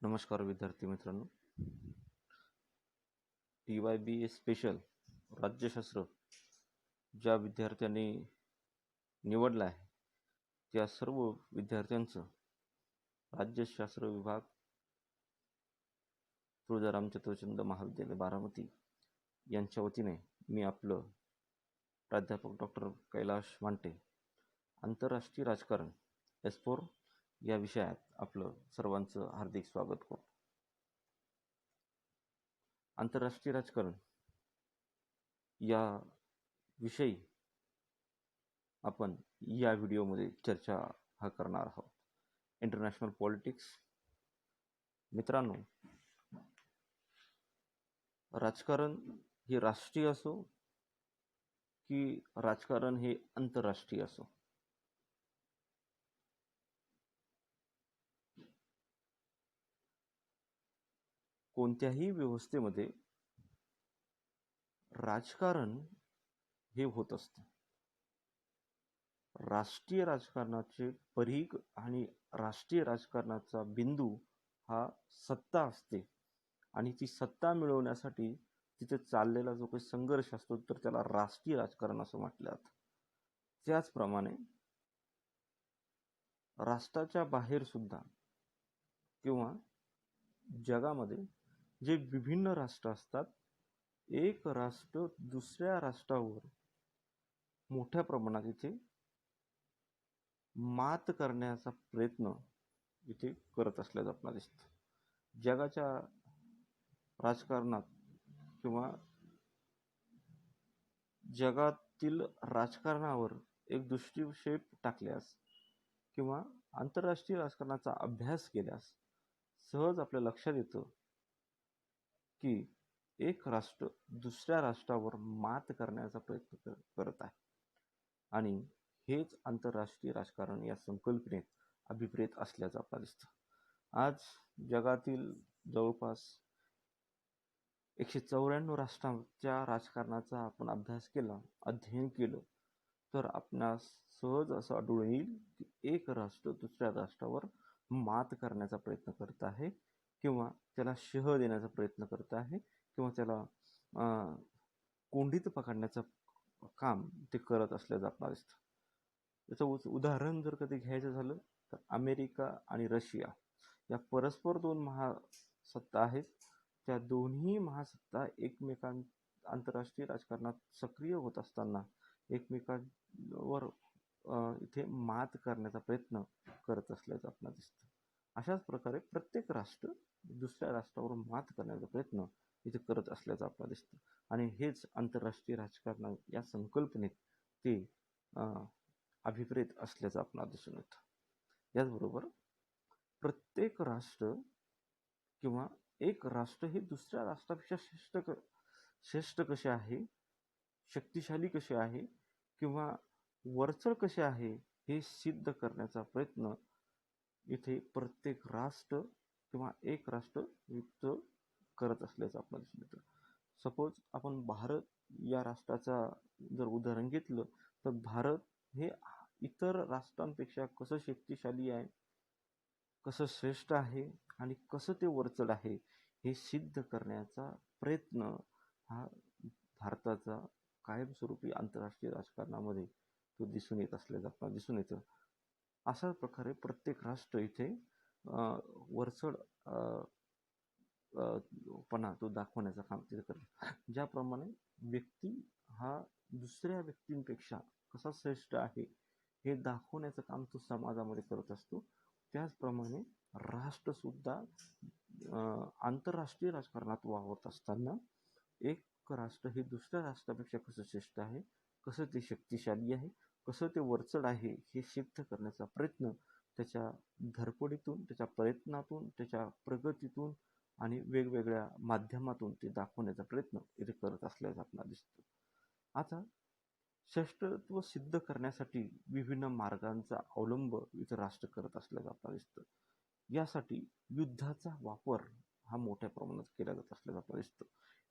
नमस्कार विद्यार्थी मित्रांनो. TYBA स्पेशल राज्यशास्त्र ज्या विद्यार्थ्यांनी निवडलं आहे त्या सर्व विद्यार्थ्यांचं राज्यशास्त्र विभाग तुळजाराम चतुर्चंद महाविद्यालय बारामती यांच्या वतीने मी आपलं प्राध्यापक डॉक्टर कैलाश मांटे आंतरराष्ट्रीय राजकारण S4 या विषयात आपलं सर्वांचं हार्दिक स्वागत करतो. आंतरराष्ट्रीय राजकारण या विषयी आपण या व्हिडिओमध्ये चर्चा करणार आहोत. International politics. मित्रांनो, राजकारण हे राष्ट्रीय असो की राजकारण हे आंतरराष्ट्रीय असो, कोणत्याही व्यवस्थेमध्ये राजकारण हे होत असतं. राष्ट्रीय राजकारणाचे परीघ आणि राष्ट्रीय राजकारणाचा बिंदू हा सत्ता असते आणि ती सत्ता मिळवण्यासाठी तिथे चाललेला जो काही संघर्ष असतो तर त्याला राष्ट्रीय राजकारण असं म्हटलं जातं. त्याचप्रमाणे राष्ट्राच्या बाहेर सुद्धा किंवा जगामध्ये जे विभिन्न राष्ट्र असतात, एक राष्ट्र दुसऱ्या राष्ट्रावर मोठ्या प्रमाणात इथे मात करण्याचा प्रयत्न इथे करत असल्याचं आपल्याला दिसतं. जगाच्या राजकारणात किंवा जगातील राजकारणावर एक दृष्टिक्षेप टाकल्यास किंवा आंतरराष्ट्रीय राजकारणाचा अभ्यास केल्यास सहज आपल्या लक्षात येतं की एक राष्ट्र दुसऱ्या राष्ट्रावर मात करण्याचा प्रयत्न करत आहे आणि हेच आंतरराष्ट्रीय राजकारण या संकल्पनेत अभिप्रेत असल्याचं आपल्याला दिसतं. आज जगातील जवळपास 194 राष्ट्रांच्या राजकारणाचा आपण अभ्यास केला, अध्ययन केलं तर आपणास सहज असं आढळून येईल की एक राष्ट्र दुसऱ्या राष्ट्रावर मात करण्याचा प्रयत्न करत आहे किंवा त्याला शह देण्याचा प्रयत्न करत आहे किंवा त्याला कोंडीत पकडण्याचं काम ते करत असल्याचं आपल्याला दिसतं. त्याचं उदाहरण जर कधी घ्यायचं झालं तर अमेरिका आणि रशिया या परस्पर दोन महासत्ता आहेत. त्या दोन्ही महासत्ता आंतरराष्ट्रीय राजकारणात सक्रिय होत असताना एकमेकांवर इथे मात करण्याचा प्रयत्न करत असल्याचं आपल्याला दिसतं. अशाच प्रकारे प्रत्येक राष्ट्र दुसऱ्या राष्ट्रावर मात करण्याचा प्रयत्न इथे करत असल्याचं आपल्याला दिसतं आणि हेच आंतरराष्ट्रीय राजकारण या संकल्पनेत ते अभिप्रेत असल्याचं आपल्याला दिसून येतं. याचबरोबर प्रत्येक राष्ट्र किंवा एक राष्ट्र हे दुसऱ्या राष्ट्रापेक्षा श्रेष्ठ कसे आहे, शक्तिशाली कसे आहे किंवा वरचढ कसे आहे हे सिद्ध करण्याचा प्रयत्न इथे प्रत्येक राष्ट्र किंवा एक राष्ट्र युक्त करत असल्याचं आपल्याला दिसून येतं. सपोज आपण भारत या राष्ट्राचा जर उदाहरण घेतलं तर भारत हे इतर राष्ट्रांपेक्षा कसं शक्तिशाली आहे, कसं श्रेष्ठ आहे आणि कसं ते वरचढ आहे हे सिद्ध करण्याचा प्रयत्न हा भारताचा कायमस्वरूपी आंतरराष्ट्रीय राजकारणामध्ये तो दिसून येत असल्याचं आपल्याला दिसून येतं. अशा प्रकारे प्रत्येक राष्ट्र इथे वरचढ पणा तो दाखवण्याचं काम तिथे करतो. ज्याप्रमाणे व्यक्ती हा दुसऱ्या व्यक्तींपेक्षा कसा श्रेष्ठ आहे हे दाखवण्याचं काम तो समाजामध्ये करत असतो, त्याचप्रमाणे राष्ट्रसुद्धा आंतरराष्ट्रीय राजकारणात वावरत असताना एक राष्ट्र हे दुसऱ्या राष्ट्रापेक्षा कसं श्रेष्ठ आहे, कसं ते शक्तिशाली आहे, कसं ते वरचढ आहे हे सिद्ध करण्याचा प्रयत्न त्याच्या धडपडीतून, त्याच्या प्रयत्नातून, त्याच्या प्रगतीतून आणि वेगवेगळ्या माध्यमातून ते दाखवण्याचा प्रयत्न इथे करत असल्याचं आपल्याला दिसतं. आता श्रेष्ठत्व सिद्ध करण्यासाठी विभिन्न मार्गांचा अवलंब इथे राष्ट्र करत असल्याचं आपल्याला दिसतं. यासाठी युद्धाचा वापर हा मोठ्या प्रमाणात केला जात असल्याचं आपल्याला दिसतं.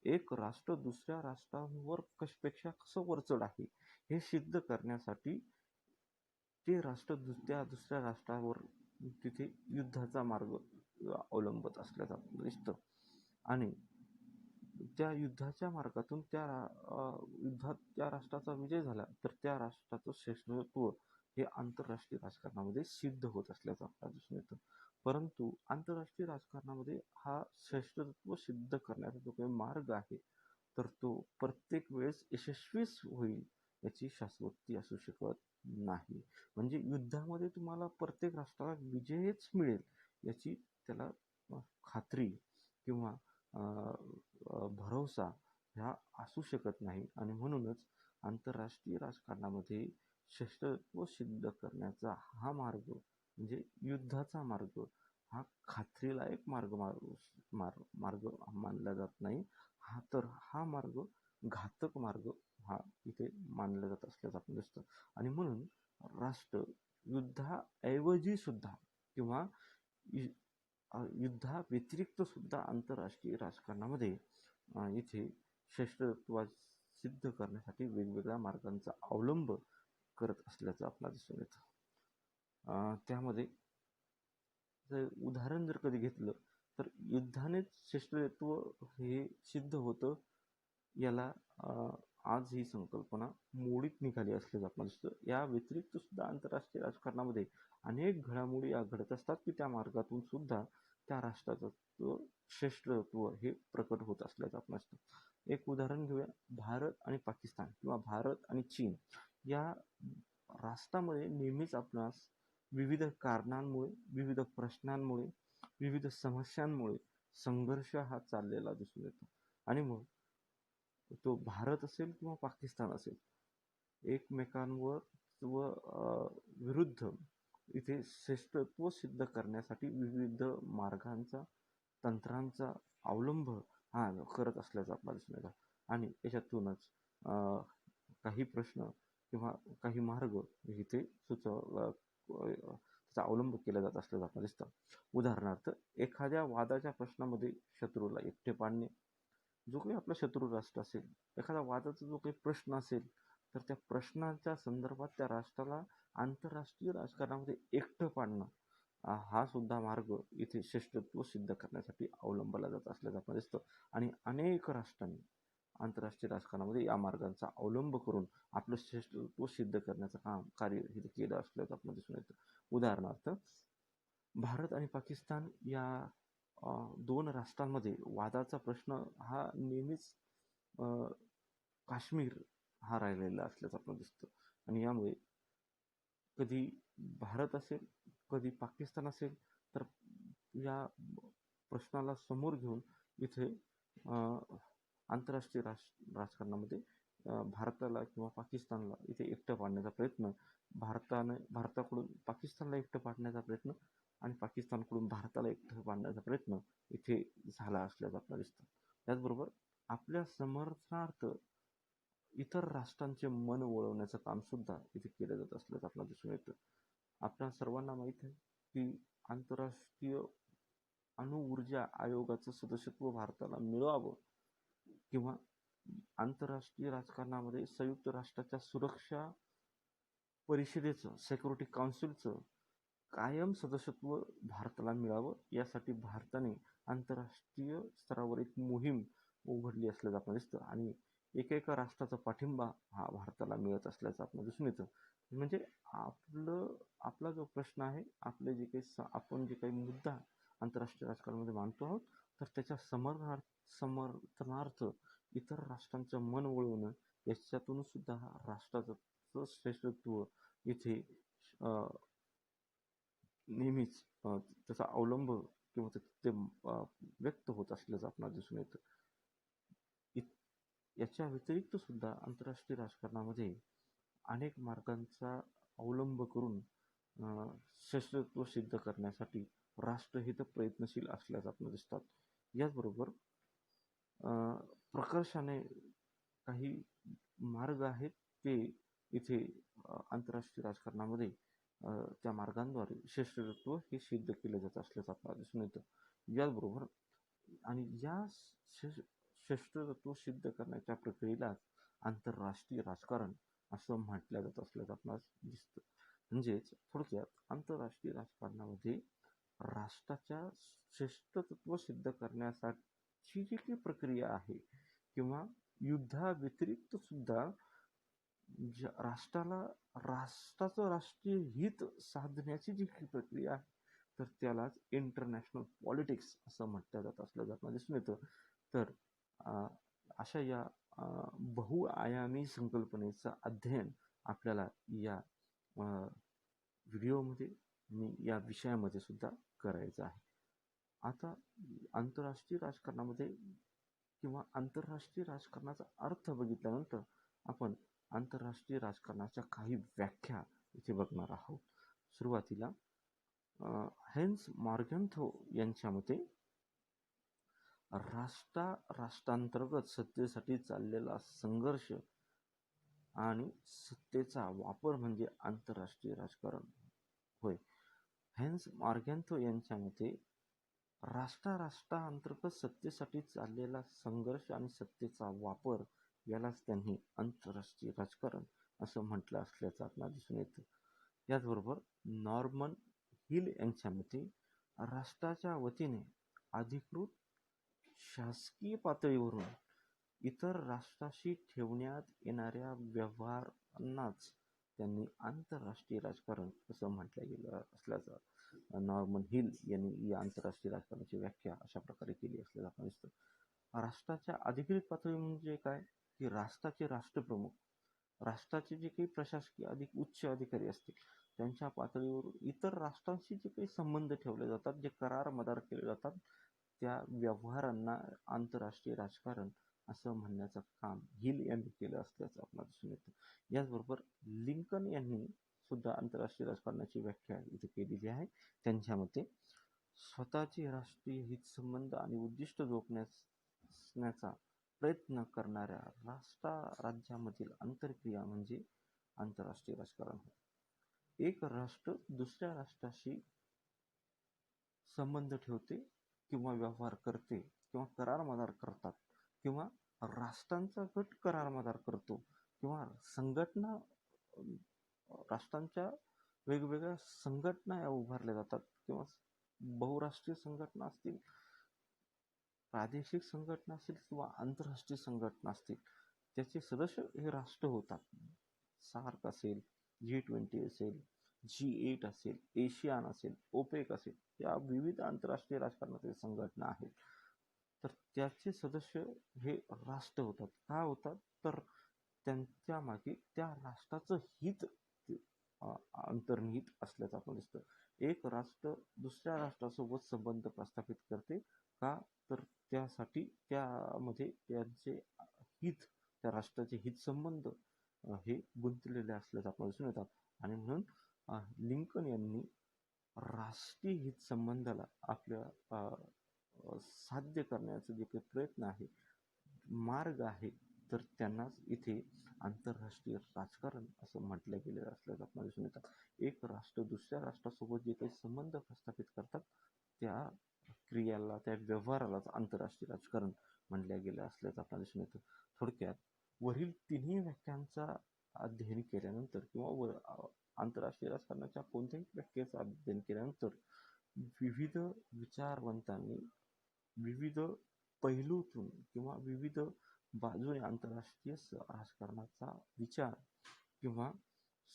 एक राष्ट्र दुसऱ्या राष्ट्रावर पेक्षा कसं वरचढ आहे हे सिद्ध करण्यासाठी ते राष्ट्र दुसऱ्या राष्ट्रावर तिथे युद्धाचा मार्ग अवलंबत असल्याचं आपल्याला दिसतं. आणि त्या युद्धाच्या मार्गातून युद्धात त्या राष्ट्राचा विजय झाला तर त्या राष्ट्राचं श्रेष्ठत्व हे आंतरराष्ट्रीय राजकारणामध्ये सिद्ध होत असल्याचं आपल्याला दिसून येतं. परंतु आंतरराष्ट्रीय राजकारणामध्ये हा श्रेष्ठत्व सिद्ध करण्याचा जो काही मार्ग आहे तर तो प्रत्येक वेळेस यशस्वीच होईल याची शाश्वती असू शकत नाही. म्हणजे युद्धामध्ये तुम्हाला प्रत्येक राष्ट्राला विजयच मिळेल याची त्याला खात्री किंवा भरवसा ह्या असू शकत नाही. आणि म्हणूनच आंतरराष्ट्रीय राजकारणामध्ये श्रेष्ठत्व सिद्ध करण्याचा हा मार्ग म्हणजे युद्धाचा मार्ग हा खात्रीलायक मार्ग मानला जात नाही. हा मार्ग घातक मार्ग हा इथे मानला जात असल्याचं आपण दिसतं. आणि म्हणून राष्ट्र युद्धाऐवजी सुद्धा किंवा युद्धा व्यतिरिक्त सुद्धा आंतरराष्ट्रीय राजकारणामध्ये इथे श्रेष्ठत्व सिद्ध करण्यासाठी वेगवेगळ्या मार्गांचा अवलंब करत असल्याचं आपल्याला दिसून येतं. त्यामध्ये जर उदाहरण जर कधी घेतलं तर युद्धानेच श्रेष्ठत्व हे सिद्ध होतं याला आज ही संकल्पना मोडीत निघाली असल्याचं आपल्याला दिसतं. या व्यतिरिक्त सुद्धा आंतरराष्ट्रीय राजकारणामध्ये अनेक घडामोडी घडत असतात की त्या मार्गातून सुद्धा त्या राष्ट्राचं श्रेष्ठत्व हे प्रकट होत असल्याचं आपल्याला दिसतं. एक उदाहरण घेऊया. भारत आणि पाकिस्तान किंवा भारत आणि चीन या राष्ट्रामध्ये नेहमीच आपणास विविध कारणांमुळे, विविध प्रश्नांमुळे, विविध समस्यांमुळे संघर्ष हा चाललेला दिसून येतो. आणि मग तो भारत असेल किंवा पाकिस्तान असेल एकमेकांवर विरुद्ध इथे श्रेष्ठत्व सिद्ध करण्यासाठी विविध मार्गांचा तंत्रांचा अवलंब हा करत असल्याचं आपल्याला दिसून येतं. आणि याच्यातूनच काही प्रश्न किंवा काही मार्ग इथे त्याचा अवलंब केला जात असल्याचं आपल्याला दिसतं. उदाहरणार्थ एखाद्या वादाच्या प्रश्नामध्ये शत्रूला एकटे पाडणे. जो काही आपला शत्रू राष्ट्र असेल एखादा वादाचा जो काही प्रश्न असेल तर त्या प्रश्नाच्या संदर्भात त्या राष्ट्राला आंतरराष्ट्रीय राजकारणामध्ये एकटं पाडणं हा सुद्धा मार्ग इथे श्रेष्ठत्व सिद्ध करण्यासाठी अवलंबला जात असल्याचं आपल्याला दिसतं. आणि अनेक राष्ट्रांनी आंतरराष्ट्रीय राजकारणामध्ये या मार्गांचा अवलंब करून आपलं श्रेष्ठत्व सिद्ध करण्याचं कार्य इथे केलं असल्याचं आपल्याला दिसून येतं. उदाहरणार्थ भारत आणि पाकिस्तान या दोन राष्ट्रांमध्ये वादाचा प्रश्न हा नेहमीच काश्मीर हा राहिलेला असल्याचं आपल्याला दिसतं. आणि यामुळे कधी भारत असेल कधी पाकिस्तान असेल तर या प्रश्नाला समोर घेऊन इथे आंतरराष्ट्रीय राजकारणामध्ये भारताला किंवा पाकिस्तानला इथे एकटं पाडण्याचा प्रयत्न भारताकडून पाकिस्तानला एकटं पाडण्याचा प्रयत्न आणि पाकिस्तानकडून भारताला एकटं पाडण्याचा प्रयत्न इथे झाला असल्याचं आपल्याला दिसतं. त्याचबरोबर आपल्या समर्थनार्थ इतर राष्ट्रांचे मन वळवण्याचं काम सुद्धा इथे केलं जात असल्याचं आपल्याला दिसून येतं. आपल्या सर्वांना माहीत आहे की आंतरराष्ट्रीय अणुऊर्जा आयोगाचं सदस्यत्व भारताला मिळावं किंवा आंतरराष्ट्रीय राजकारणामध्ये संयुक्त राष्ट्राच्या सुरक्षा परिषदेचं सिक्युरिटी काउन्सिलचं कायम सदस्यत्व भारताला मिळावं यासाठी भारताने आंतरराष्ट्रीय स्तरावर एक मोहीम उघडली असल्याचं आपल्याला दिसतं. आणि एकेका राष्ट्राचा पाठिंबा हा भारताला मिळत असल्याचं आपल्याला दिसून येतं. म्हणजे आपला जो प्रश्न आहे आपले जे काही आपण जे काही मुद्दा आंतरराष्ट्रीय राजकारणामध्ये मांडतो आहोत तर त्याच्या समर्थनार्थ इतर राष्ट्रांचं मन वळवणं याच्यातून सुद्धा राष्ट्राचं श्रेष्ठत्व इथे नेहमीच त्याचा अवलंब किंवा ते व्यक्त होत असल्याचं आपल्याला दिसून येतं. याच्या व्यतिरिक्त सुद्धा आंतरराष्ट्रीय राजकारणामध्ये अनेक मार्गांचा अवलंब करून श्रेष्ठत्व सिद्ध करण्यासाठी राष्ट्रहित प्रयत्नशील असल्याचं आपल्याला दिसतात. याचबरोबर प्रकर्षाने काही मार्ग आहेत ते इथे आंतरराष्ट्रीय राजकारणामध्ये त्या मार्गांद्वारे श्रेष्ठत्व हे सिद्ध केलं जात असल्याचं आपल्याला दिसून येतं. याचबरोबर आणि या श्रेष्ठत्व सिद्ध करण्याच्या प्रक्रियेलाच आंतरराष्ट्रीय राजकारण असं म्हटलं जात असल्याचं आपल्याला दिसतं. म्हणजेच थोडक्यात आंतरराष्ट्रीय राजकारणामध्ये राष्ट्राच्या श्रेष्ठत्व सिद्ध करण्यासाठी जी काही प्रक्रिया आहे किंवा युद्धाव्यतिरिक्त सुद्धा राष्ट्राचं राष्ट्रीय हित साधण्याची जी काही प्रक्रिया आहे तर त्यालाच इंटरनॅशनल पॉलिटिक्स असं म्हटलं जात असल्याचं आपल्याला दिसून येतं. तर अशा या बहुआयामी संकल्पनेचं अध्ययन आपल्याला या व्हिडिओमध्ये या विषयामध्ये सुद्धा करायचं आहे. आता आंतरराष्ट्रीय राजकारणामध्ये किंवा आंतरराष्ट्रीय राजकारणाचा अर्थ बघितल्यानंतर आपण आंतरराष्ट्रीय राजकारणाच्या काही व्याख्या इथे बघणार आहोत. सुरुवातीला हेन्स मॉर्गन्थो यांच्या मते राष्ट्रांतर्गत सत्तेसाठी चाललेला संघर्ष आणि सत्तेचा वापर म्हणजे आंतरराष्ट्रीय राजकारण होय. हेन्स मॉर्गन्थो यांच्या मते राष्ट्रांतर्गत सत्तेसाठी चाललेला संघर्ष आणि सत्तेचा वापर यालाच त्यांनी आंतरराष्ट्रीय राजकारण असं म्हटलं असल्याचं आपल्याला दिसून येतं. याचबरोबर नॉर्मन हिल यांच्या मते राष्ट्राच्या वतीने अधिकृत शासकीय पातळीवरून इतर राष्ट्राशी ठेवण्यात येणाऱ्या व्यवहारांनाच त्यांनी आंतरराष्ट्रीय राजकारण असं म्हटलं गेलं असल्याचं नॉर्मन हिल यांनी या आंतरराष्ट्रीय राजकारणाची व्याख्या अशा प्रकारे केली असल्याचं आपण दिसतं. राष्ट्राच्या अधिकृत पातळी म्हणजे काय की राष्ट्राचे राष्ट्रप्रमुख, राष्ट्राचे जे काही प्रशासकीय अधिक उच्च अधिकारी असतील त्यांच्या पातळीवर इतर राष्ट्रांशी जे काही संबंध ठेवले जातात, जे करार मदार केले जातात, त्या व्यवहारांना आंतरराष्ट्रीय राजकारण असं म्हणण्याचं काम हिल यांनी केलं असल्याचं आपल्याला दिसून येतं. याचबरोबर लिंकन यांनी सुद्धा आंतरराष्ट्रीय राजकारणाची व्याख्या इथे केलेली आहे. त्यांच्या मते स्वतःचे राष्ट्रीय हितसंबंध आणि उद्दिष्ट जोपासण्याचा प्रयत्न करणाऱ्या राज्यामधील आंतरक्रिया म्हणजे आंतरराष्ट्रीय राजकारण होय. एक राष्ट्र दुसऱ्या राष्ट्राशी संबंध ठेवते किंवा व्यवहार करते किंवा करार मदार करतात किंवा राष्ट्रांचा गट करार मदार करतो किंवा संघटना राष्ट्रांच्या वेगवेगळ्या संघटना या उभारल्या जातात किंवा बहुराष्ट्रीय संघटना असतील, प्रादेशिक संघटना असतील किंवा आंतरराष्ट्रीय संघटना असतील, त्याचे सदस्य हे राष्ट्र होतात. सार्क असेल, G20 असेल, G8 असेल, एशियान असेल, ओपेक असेल, या विविध आंतरराष्ट्रीय राजकारणातील संघटना आहेत. तर त्याचे सदस्य हे राष्ट्र होतात. का होतात तर त्यांच्या मागे त्या राष्ट्राचं हित अंतर्निहित असल्याचं आपण दिसतं. एक राष्ट्र दुसऱ्या राष्ट्रासोबत संबंध प्रस्थापित करते का तर त्यासाठी त्यामध्ये त्यांचे हित, त्या राष्ट्राचे हित संबंध हे गुंतलेले असल्याचं आपल्याला दिसून येतात. आणि म्हणून लिंकन यांनी राष्ट्रीय हित संबंधाला आपल्या साध्य करण्याचा जे काही प्रयत्न आहे, मार्ग आहे, तर त्यांनाच इथे आंतरराष्ट्रीय राजकारण असं म्हटलं गेलेलं असल्याचं आपल्याला दिसून येतं. एक राष्ट्र दुसऱ्या राष्ट्रासोबत जे काही संबंध प्रस्थापित करतात त्या क्रियाला, त्या व्यवहारालाच आंतरराष्ट्रीय राजकारण म्हटलं गेलं असल्याचं आपल्याला दिसून येतं. थोडक्यात वरील तिन्ही व्याख्यांचा अध्ययन केल्यानंतर किंवा आंतरराष्ट्रीय राजकारणाच्या कोणत्याही व्याख्येचं अध्ययन केल्यानंतर विविध विचारवंतांनी विविध पैलूतून किंवा विविध बाजूने आंतरराष्ट्रीय राजकारणाचा विचार किंवा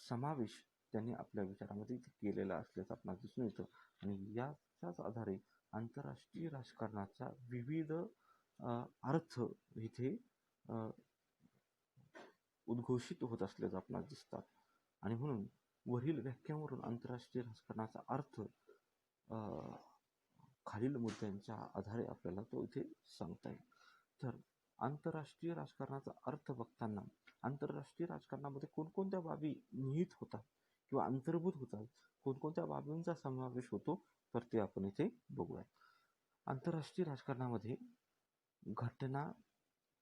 समावेश त्यांनी आपल्या विचारामध्ये केलेला असल्याचं आपल्याला दिसून येतं. आणि याच्याच आधारे आंतरराष्ट्रीय राजकारणाचा विविध अर्थ इथे उद्घोषित होत असल्याचं आपल्याला दिसतात. आणि म्हणून वरील व्याख्यावरून आंतरराष्ट्रीय राजकारणाचा अर्थ खालील मुद्द्यांच्या आधारे आपल्याला तो इथे सांगता येईल. तर आंतरराष्ट्रीय राजकारणाचा अर्थ बघताना आंतरराष्ट्रीय राजकारणामध्ये कोणकोणत्या बाबी निहित होतात किंवा अंतर्भूत होतात, कोणकोणत्या बाबींचा समावेश होतो, तर ते आपण इथे बघूया. आंतरराष्ट्रीय राजकारणामध्ये घटना,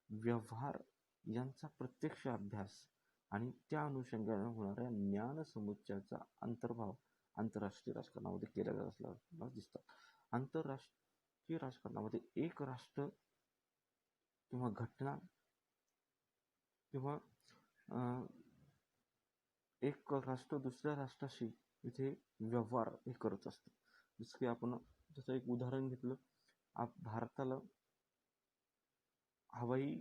व्यवहार यांचा प्रत्यक्ष अभ्यास आणि त्या अनुषंगाने होणाऱ्या ज्ञान समुच्चयाचा अंतर्भाव आंतरराष्ट्रीय राजकारणामध्ये केला जात असल्याला दिसतात. आंतरराष्ट्रीय राजकारणामध्ये एक राष्ट्र किंवा घटना किंवा एक राष्ट्र दुसऱ्या राष्ट्राशी इथे व्यवहार हे करत असते. जसं की आपण जसं एक उदाहरण घेतलं, भारताला हवाई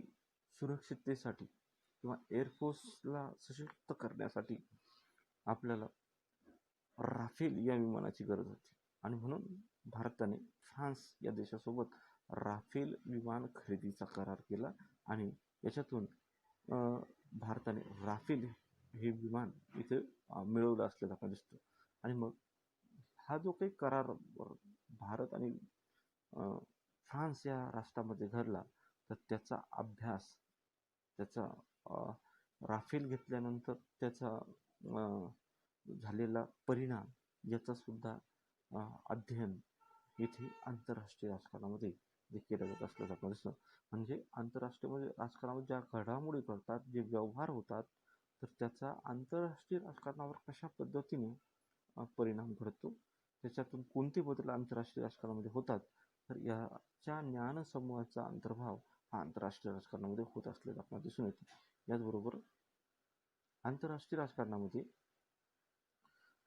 सुरक्षिततेसाठी किंवा एअरफोर्सला सशक्त करण्यासाठी आपल्याला राफेल या विमानाची गरज होती आणि म्हणून भारताने फ्रान्स या देशासोबत राफेल विमान खरेदीचा करार केला आणि याच्यातून भारताने राफेल हे विमान इथे मिळवलं असल्याचं आपल्याला दिसतं. आणि मग हा जो काही करार भारत आणि फ्रान्स या राष्ट्रामध्ये घडला, तर त्याचा अभ्यास, त्याचा राफेल घेतल्यानंतर त्याचा झालेला परिणाम याचा सुद्धा अध्ययन इथे आंतरराष्ट्रीय राजकारणामध्ये जे केलं जात असल्याचं आपल्याला दिसतं. म्हणजे आंतरराष्ट्रीय राजकारणामध्ये ज्या घडामोडी घडतात, जे व्यवहार होतात, तर त्याचा आंतरराष्ट्रीय राजकारणावर कशा पद्धतीने परिणाम घडतो, त्याच्यातून कोणते बदल आंतरराष्ट्रीय राजकारणामध्ये होतात, तर याच्या ज्ञानसमूहाचा अंतर्भाव हा आंतरराष्ट्रीय राजकारणामध्ये होत असलेला आपल्याला दिसून येतो. याचबरोबर आंतरराष्ट्रीय राजकारणामध्ये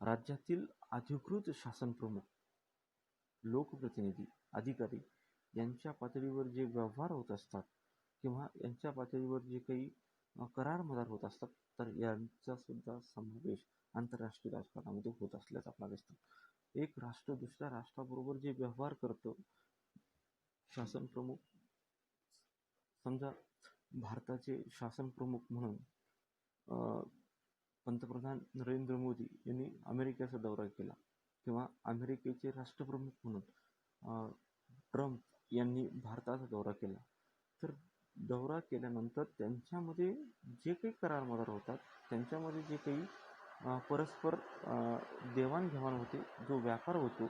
राज्यातील अधिकृत शासन प्रमुख, लोकप्रतिनिधी, अधिकारी यांच्या पातळीवर जे व्यवहार होत असतात किंवा यांच्या पातळीवर जे काही करार मदार होत असतात, तर यांचा सुद्धा समावेश आंतरराष्ट्रीय राजकारणामध्ये होत असल्याचं आपल्याला दिसतं. एक राष्ट्र दुसऱ्या राष्ट्राबरोबर जे व्यवहार करतं, शासन प्रमुख, समजा भारताचे शासन प्रमुख म्हणून पंतप्रधान नरेंद्र मोदी यांनी अमेरिकेचा दौरा केला किंवा अमेरिकेचे राष्ट्रप्रमुख म्हणून ट्रम्प यांनी भारताचा दौरा केला, तर दौरा केल्यानंतर त्यांच्यामध्ये जे काही करार मदार होतात, त्यांच्यामध्ये जे काही परस्पर देवाणघेवाण होते, जो व्यापार होतो,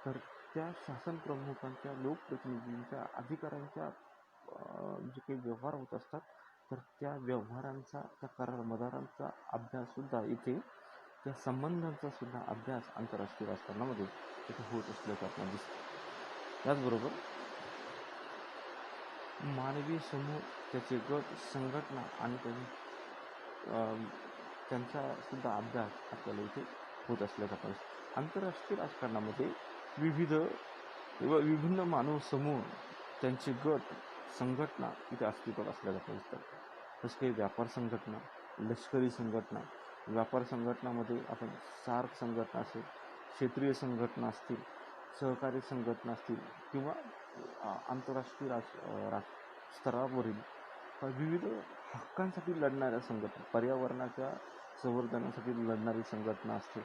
तर त्या शासन प्रमुखांच्या, लोकप्रतिनिधींच्या, अधिकाऱ्यांच्या जे काही व्यवहार होत असतात, तर त्या व्यवहारांचा, त्या करार मदारांचा अभ्याससुद्धा इथे, त्या संबंधांचा सुद्धा अभ्यास आंतरराष्ट्रीय राजकारणामध्ये इथे होत असल्याचं आपल्याला दिसतं. त्याचबरोबर मानवी समूह, त्याचे गट, संघटना आणि त्यांचा सुद्धा अभ्यास आपल्याला इथे होत असल्याचं आपल्याला दिसतं. आंतरराष्ट्रीय राजकारणामध्ये विभिन्न मानव समूह, त्यांचे गट, संघटना इथे अस्तित्वात असल्याचं आपल्याला दिसतात. जसं काही व्यापार संघटना, लष्करी संघटना, व्यापार संघटनामध्ये आपण सार्क संघटना असेल, क्षेत्रीय संघटना असतील, सहकारी संघटना असतील किंवा आंतरराष्ट्रीय स्तरावरील विविध हक्कांसाठी लढणाऱ्या संघटना, पर्यावरणाच्या संवर्धनासाठी लढणारी संघटना असतील,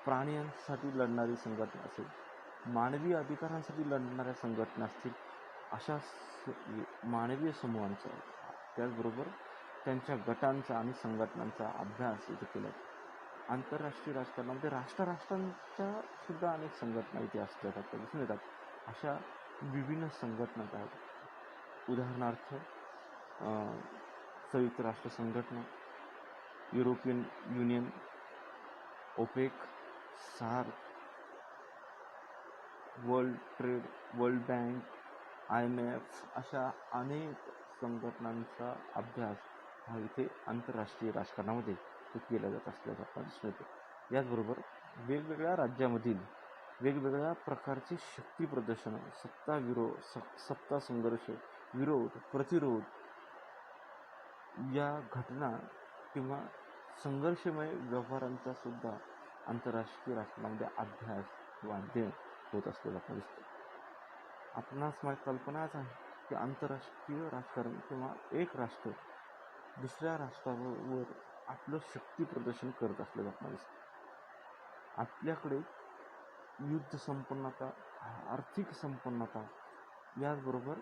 प्राण्यांसाठी लढणारी संघटना असेल, मानवी अधिकारांसाठी लढणाऱ्या संघटना असतील, अशा मानवीय समूहांचा, त्याचबरोबर त्यांच्या गटांचा आणि संघटनांचा अभ्यास इथे केला. आंतरराष्ट्रीय राजकारणामध्ये राष्ट्रांच्या सुद्धा अनेक संघटना इथे असतात, आपल्याला दिसून येतात. अशा विभिन्न संघटना आहेत. उदाहरणार्थ संयुक्त राष्ट्र संघटना, European Union, OPEC, SAARC, World Bank, IMF, अशा अनेक संघटनांचा अभ्यास हा इथे आंतरराष्ट्रीय राजकारणामध्ये केला जात असल्याचं आपल्याला दिसून येतं. याचबरोबर वेगवेगळ्या राज्यामधील वेगवेगळ्या प्रकारचे शक्ती प्रदर्शन, सत्ता संघर्ष, विरोध, प्रतिरोध या घटना किंवा संघर्षमय व्यवहारांचा सुद्धा आंतरराष्ट्रीय राजकारणामध्ये अभ्यास किंवा अध्ययन होत असलेलं आपल्याला दिसतं. आपणास कल्पनाच आहे की आंतरराष्ट्रीय राजकारण किंवा एक राष्ट्र दुसऱ्या राष्ट्रावर आपलं शक्ती प्रदर्शन करत असलेलं आपल्याला दिसतं. आपल्याकडे युद्ध संपन्नता, आर्थिक संपन्नता, याचबरोबर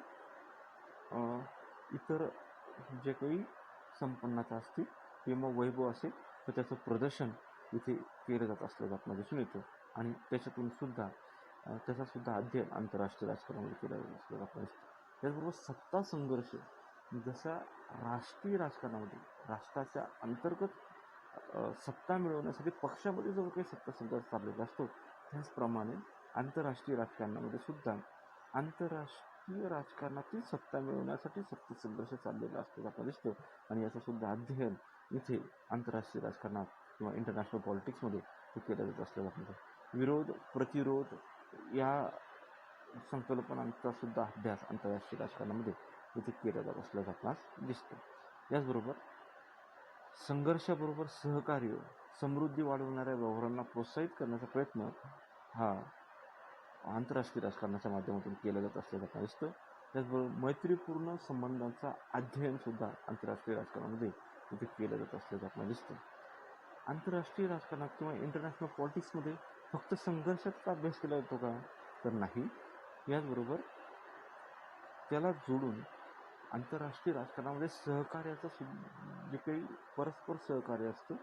इतर जे काही संपन्नता असतील किंवा वैभव असेल, तर त्याचं प्रदर्शन इथे केलं जात असल्याचं आपल्याला दिसून येतं आणि त्याचा सुद्धा अध्ययन आंतरराष्ट्रीय राजकारणामध्ये केला जात असल्याचं आपल्याला दिसतं. त्याचबरोबर सत्ता संघर्ष, जसा राष्ट्रीय राजकारणामध्ये राष्ट्राच्या अंतर्गत सत्ता मिळवण्यासाठी पक्षामध्ये जो काही सत्ता संघर्ष चाललेला असतो, त्याचप्रमाणे आंतरराष्ट्रीय राजकारणामध्ये सुद्धा आंतरराष्ट्रीय राजकारणातील सत्ता मिळवण्यासाठी सत्ता संघर्ष चाललेला असतो आपल्याला दिसतो आणि याचं सुद्धा अध्ययन इथे आंतरराष्ट्रीय राजकारणात किंवा इंटरनॅशनल पॉलिटिक्समध्ये केलं जात असल्याचं आपल्याला विरोध प्रतिरोध या संकल्पनांचा सुद्धा अभ्यास आंतरराष्ट्रीय राजकारणामध्ये इथे केला जात असल्याचं आपणास दिसतं. याचबरोबर संघर्षाबरोबर सहकार्य, समृद्धी वाढवणाऱ्या व्यवहारांना प्रोत्साहित करण्याचा प्रयत्न हा आंतरराष्ट्रीय राजकारणाच्या माध्यमातून केला जात असल्याचं आपल्याला दिसतं. त्याचबरोबर मैत्रीपूर्ण संबंधांचा अध्ययन सुद्धा आंतरराष्ट्रीय राजकारणामध्ये इथे केलं जात असल्याचं आपल्याला दिसतं. आंतरराष्ट्रीय राजकारणात किंवा इंटरनॅशनल पॉलिटिक्समध्ये फक्त संघर्षाचा अभ्यास केला जातो का, तर नाही. याचबरोबर त्याला जोडून आंतरराष्ट्रीय राजकारणामध्ये सहकार्याचं जे काही परस्पर सहकार्य असतं,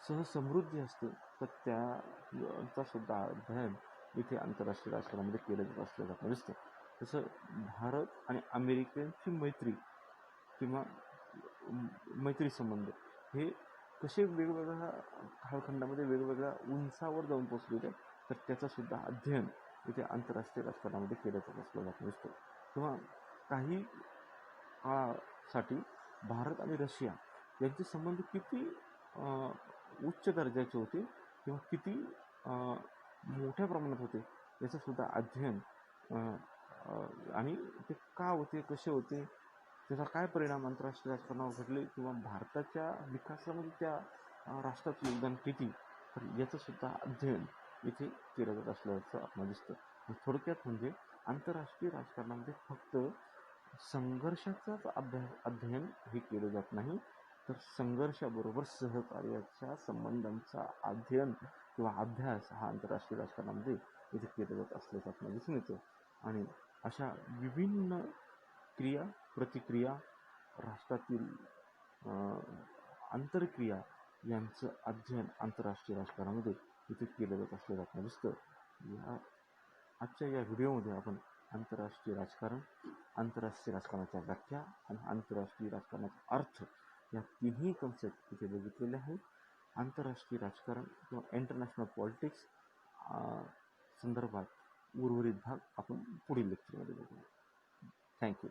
सहसमृद्धी असतं, तर त्याचा सुद्धा अध्ययन इथे आंतरराष्ट्रीय राजकारणामध्ये केलं जात असल्याचं आपल्याला दिसतं. तसं भारत आणि अमेरिकेची मैत्री किंवा मैत्री संबंध हे कसे वेगवेगळ्या कालखंडामध्ये वेगवेगळ्या उंचावर जाऊन पोचलेले, तर त्याचं सुद्धा अध्ययन इथे आंतरराष्ट्रीय राजकारणामध्ये केलं जात असल्याचं आपल्याला दिसतं. किंवा काही काळासाठी भारत आणि रशिया यांचे संबंध किती उच्च दर्जाचे होते किंवा किती मोठ्या प्रमाणात होते याचं सुद्धा अध्ययन आणि ते का होते, कसे होते, त्याचा काय परिणाम आंतरराष्ट्रीय राजकारणावर घडले किंवा भारताच्या विकासामध्ये त्या राष्ट्राचं योगदान किती, तर याचं सुद्धा अध्ययन इथे केलं जात असल्याचं आपल्याला दिसतं. थोडक्यात म्हणजे आंतरराष्ट्रीय राजकारणामध्ये फक्त संघर्षाचाच अध्ययन हे केलं जात नाही, तर संघर्षाबरोबर सहकार्याच्या संबंधांचा अध्ययन किंवा अभ्यास हा आंतरराष्ट्रीय राजकारणामध्ये इथे केलं जात असल्याचं आपल्याला दिसून येतं. आणि अशा विभिन्न क्रिया प्रतिक्रिया राष्ट्रातील आंतरक्रिया यांचं अध्ययन आंतरराष्ट्रीय राजकारणामध्ये इथे केलं जात असल्याचं आपल्याला दिसतं. आजच्या या व्हिडिओमध्ये आपण आंतरराष्ट्रीय राजकारण, आंतरराष्ट्रीय राजकारणाच्या व्याख्या आणि आंतरराष्ट्रीय राजकारणाचा अर्थ या तिन्ही कन्सेप्ट इथे बघितलेले आहेत. आंतरराष्ट्रीय राजकारण किंवा इंटरनॅशनल पॉलिटिक्स संदर्भात उर्वरित भाग आपण पुढील लेक्चरमध्ये बघूया. थँक्यू.